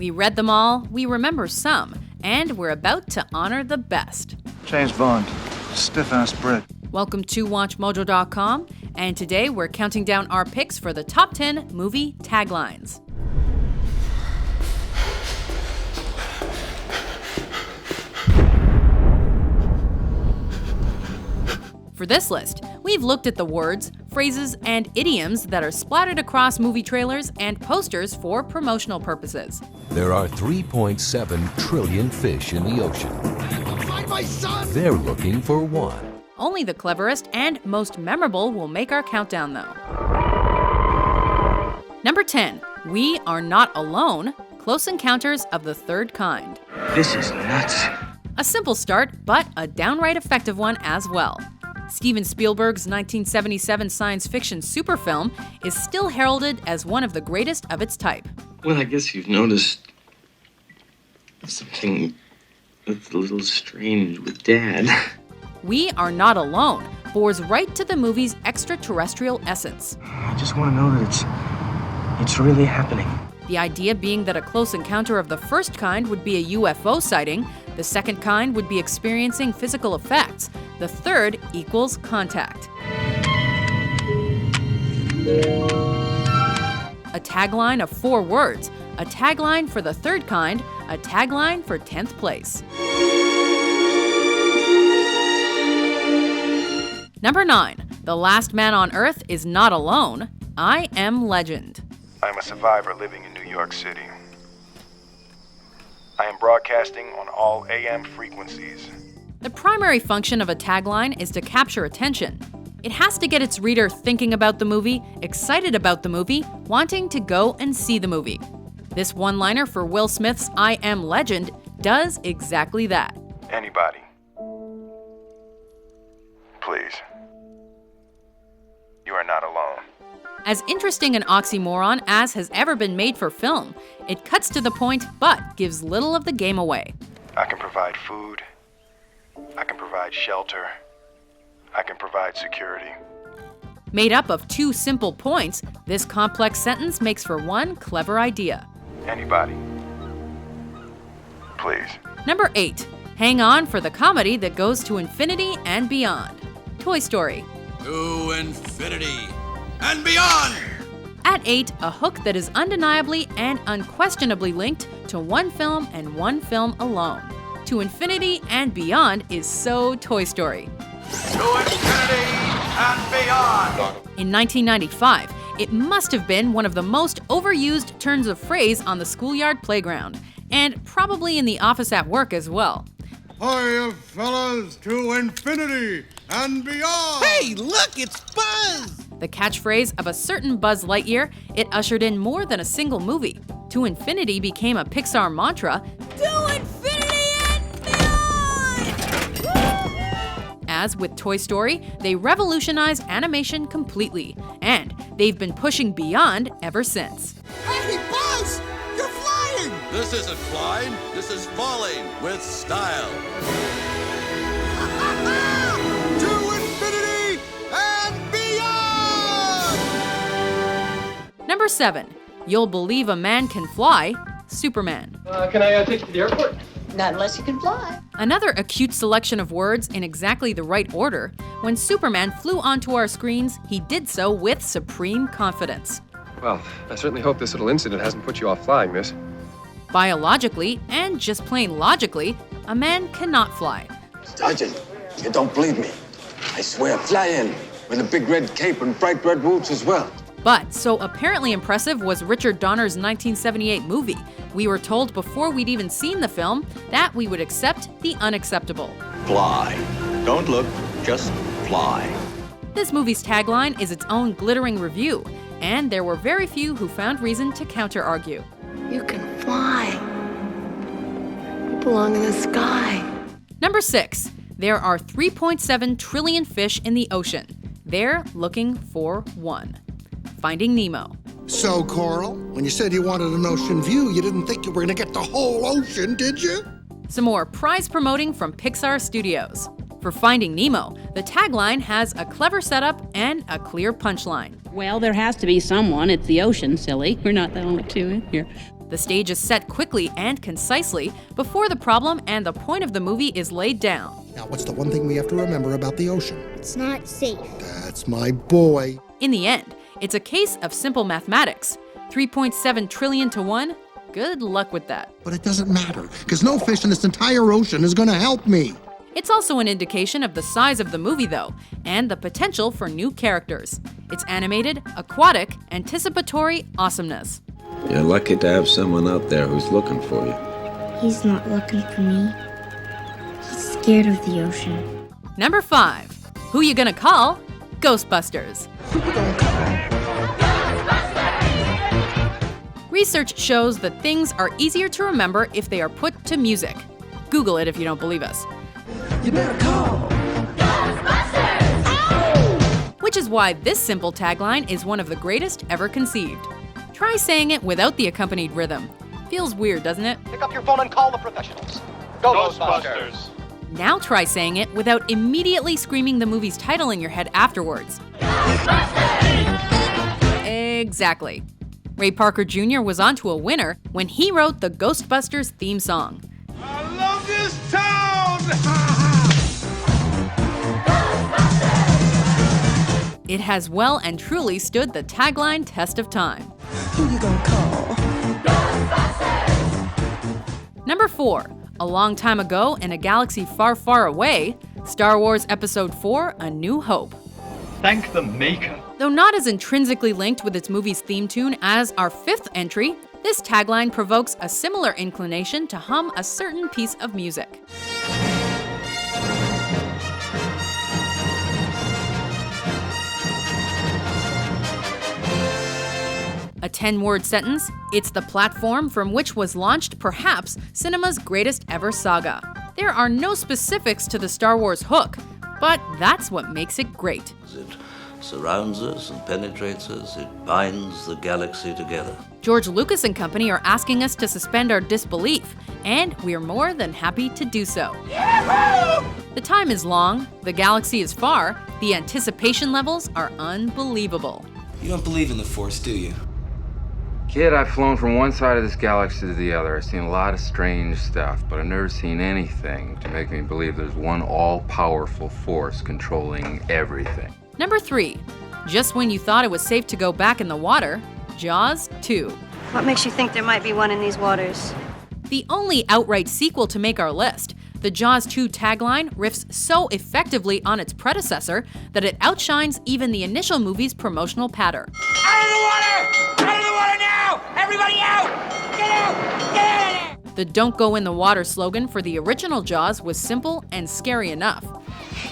We read them all, we remember some, and we're about to honor the best. James Bond, stiff-ass Brit. Welcome to WatchMojo.com, and today we're counting down our picks for the top 10 movie taglines. For this list, we've looked at the words, phrases, and idioms that are splattered across movie trailers and posters for promotional purposes. There are 3.7 trillion fish in the ocean. Find my son! They're looking for one. Only the cleverest and most memorable will make our countdown, though. Number 10, We Are Not Alone, Close Encounters of the Third Kind. This is nuts. A simple start, but a downright effective one as well. Steven Spielberg's 1977 science fiction superfilm is still heralded as one of the greatest of its type. Well, I guess you've noticed something that's a little strange with Dad. We Are Not Alone bores right to the movie's extraterrestrial essence. I just want to know that it's really happening. The idea being that a close encounter of the first kind would be a UFO sighting, the second kind would be experiencing physical effects, the third equals contact. A tagline of 4 words, a tagline for the third kind, a tagline for 10th place. Number 9, The Last Man on Earth is Not Alone, I Am Legend. I'm a survivor living in New York City. I am broadcasting on all AM frequencies. The primary function of a tagline is to capture attention. It has to get its reader thinking about the movie, excited about the movie, wanting to go and see the movie. This one-liner for Will Smith's I Am Legend does exactly that. Anybody, please, you are not alone. As interesting an oxymoron as has ever been made for film, it cuts to the point but gives little of the game away. I can provide food. I can provide shelter. I can provide security. Made up of 2 simple points, this complex sentence makes for one clever idea. Anybody, please. Number 8, hang on for the comedy that goes to infinity and beyond. Toy Story. To infinity and beyond! At 8, a hook that is undeniably and unquestionably linked to one film and one film alone. To infinity and beyond is so Toy Story. To infinity and beyond! In 1995, it must have been one of the most overused turns of phrase on the schoolyard playground, and probably in the office at work as well. Hiya, fellas, to infinity and beyond! Hey, look, it's Buzz! The catchphrase of a certain Buzz Lightyear, it ushered in more than a single movie. To infinity became a Pixar mantra. To infinity and beyond! As with Toy Story, they revolutionized animation completely, and they've been pushing beyond ever since. Hey, Buzz! You're flying! This isn't flying, this is falling with style. To infinity and beyond! Number 7, You'll Believe a Man Can Fly, Superman. Can I take you to the airport? Not unless you can fly. Another acute selection of words in exactly the right order. When Superman flew onto our screens, he did so with supreme confidence. Well, I certainly hope this little incident hasn't put you off flying, miss. Biologically, and just plain logically, a man cannot fly. Sergeant, you don't believe me. I swear, fly in with a big red cape and bright red boots as well. But so apparently impressive was Richard Donner's 1978 movie. We were told before we'd even seen the film that we would accept the unacceptable. Fly. Don't look, just fly. This movie's tagline is its own glittering review, and there were very few who found reason to counter-argue. You can fly. You belong in the sky. Number 6, there are 3.7 trillion fish in the ocean. They're looking for one. Finding Nemo. So, Coral, when you said you wanted an ocean view, you didn't think you were going to get the whole ocean, did you? Some more prize promoting from Pixar Studios. For Finding Nemo, the tagline has a clever setup and a clear punchline. Well, there has to be someone. It's the ocean, silly. We're not the only two in here. The stage is set quickly and concisely before the problem and the point of the movie is laid down. Now, what's the one thing we have to remember about the ocean? It's not safe. That's my boy. In the end, it's a case of simple mathematics. 3.7 trillion to 1? Good luck with that. But it doesn't matter, because no fish in this entire ocean is going to help me. It's also an indication of the size of the movie, though, and the potential for new characters. It's animated, aquatic, anticipatory awesomeness. You're lucky to have someone out there who's looking for you. He's not looking for me. He's scared of the ocean. Number 5. Who you gonna call? Ghostbusters. Research shows that things are easier to remember if they are put to music. Google it if you don't believe us. You better call Ghostbusters! Ow! Which is why this simple tagline is one of the greatest ever conceived. Try saying it without the accompanied rhythm. Feels weird, doesn't it? Pick up your phone and call the professionals. Ghostbusters! Now try saying it without immediately screaming the movie's title in your head afterwards. Ghostbusters! Exactly. Ray Parker Jr. was onto a winner when he wrote the Ghostbusters theme song. I love this town! It has well and truly stood the tagline test of time. Who you gonna call? Ghostbusters! Number 4. A long time ago in a galaxy far, far away, Star Wars Episode 4, A New Hope. Thank the Maker. Though not as intrinsically linked with its movie's theme tune as our 5th entry, this tagline provokes a similar inclination to hum a certain piece of music. A 10-word sentence, it's the platform from which was launched perhaps cinema's greatest ever saga. There are no specifics to the Star Wars hook, but that's what makes it great. It surrounds us and penetrates us. It binds the galaxy together. George Lucas and company are asking us to suspend our disbelief, and we're more than happy to do so. Yahoo! The time is long, the galaxy is far, the anticipation levels are unbelievable. You don't believe in the Force, do you? Kid, I've flown from one side of this galaxy to the other. I've seen a lot of strange stuff, but I've never seen anything to make me believe there's one all-powerful force controlling everything. Number 3. Just when you thought it was safe to go back in the water, Jaws 2. What makes you think there might be one in these waters? The only outright sequel to make our list, the Jaws 2 tagline riffs so effectively on its predecessor that it outshines even the initial movie's promotional patter. Out of the water! Out of the water now! Everybody out! Get out! Get out of there! The Don't Go in the Water slogan for the original Jaws was simple and scary enough.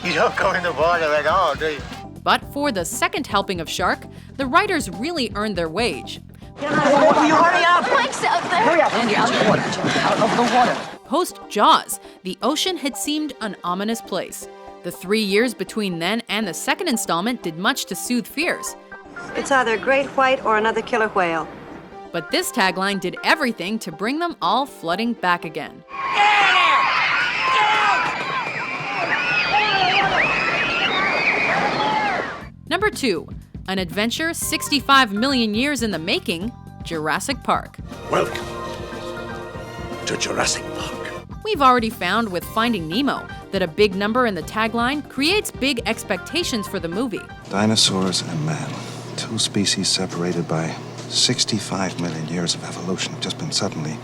You don't go in the water at all, do you? But for the second helping of shark, the writers really earned their wage. Will you hurry up? Mike's out there! Hurry up! Andy, out of the water! Out of the water! Post-Jaws, the ocean had seemed an ominous place. The 3 years between then and the second installment did much to soothe fears. It's either a great white or another killer whale. But this tagline did everything to bring them all flooding back again. Number 2, an adventure 65 million years in the making, Jurassic Park. Welcome to Jurassic Park. We've already found with Finding Nemo that a big number in the tagline creates big expectations for the movie. Dinosaurs and man, two species separated by 65 million years of evolution, have just been suddenly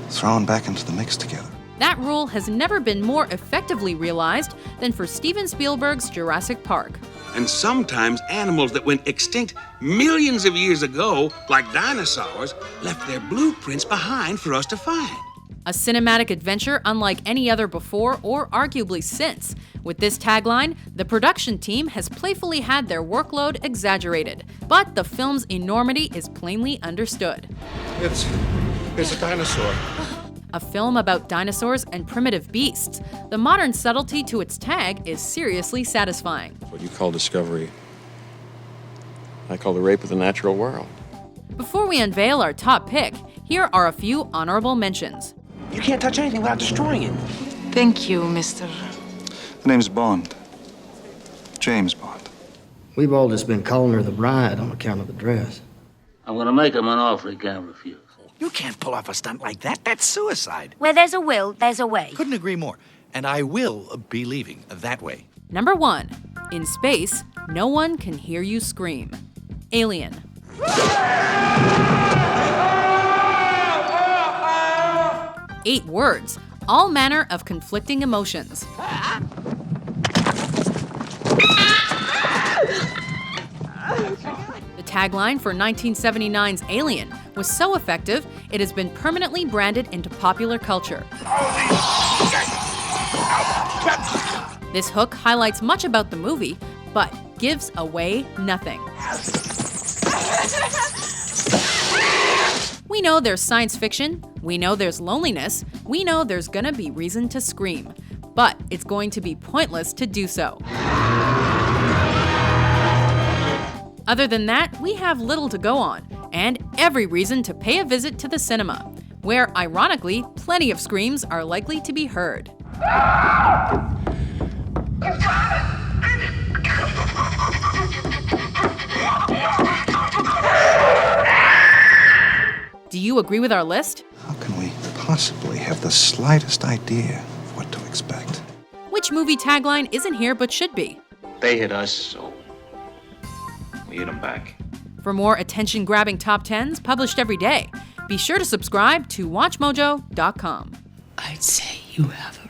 thrown back into the mix together. That rule has never been more effectively realized than for Steven Spielberg's Jurassic Park. And sometimes animals that went extinct millions of years ago, like dinosaurs, left their blueprints behind for us to find. A cinematic adventure unlike any other before or arguably since. With this tagline, the production team has playfully had their workload exaggerated, but the film's enormity is plainly understood. It's a dinosaur. A film about dinosaurs and primitive beasts, the modern subtlety to its tag is seriously satisfying. What you call discovery, I call the rape of the natural world. Before we unveil our top pick, here are a few honorable mentions. You can't touch anything without destroying it. Thank you, Mr. The name's Bond. James Bond. We've all just been calling her the bride on account of the dress. I'm gonna make him an offer he can't refuse. You can't pull off a stunt like that. That's suicide. Where there's a will, there's a way. Couldn't agree more. And I will be leaving that way. Number 1. In space, no one can hear you scream. Alien. 8 words, all manner of conflicting emotions. The tagline for 1979's Alien was so effective, it has been permanently branded into popular culture. This hook highlights much about the movie, but gives away nothing. We know there's science fiction, we know there's loneliness, we know there's gonna be reason to scream, but it's going to be pointless to do so. Other than that, we have little to go on, and every reason to pay a visit to the cinema, where, ironically, plenty of screams are likely to be heard. Do you agree with our list? How can we possibly have the slightest idea of what to expect? Which movie tagline isn't here but should be? They hit us, so we hit them back. For more attention-grabbing top 10s published every day, be sure to subscribe to WatchMojo.com. I'd say you have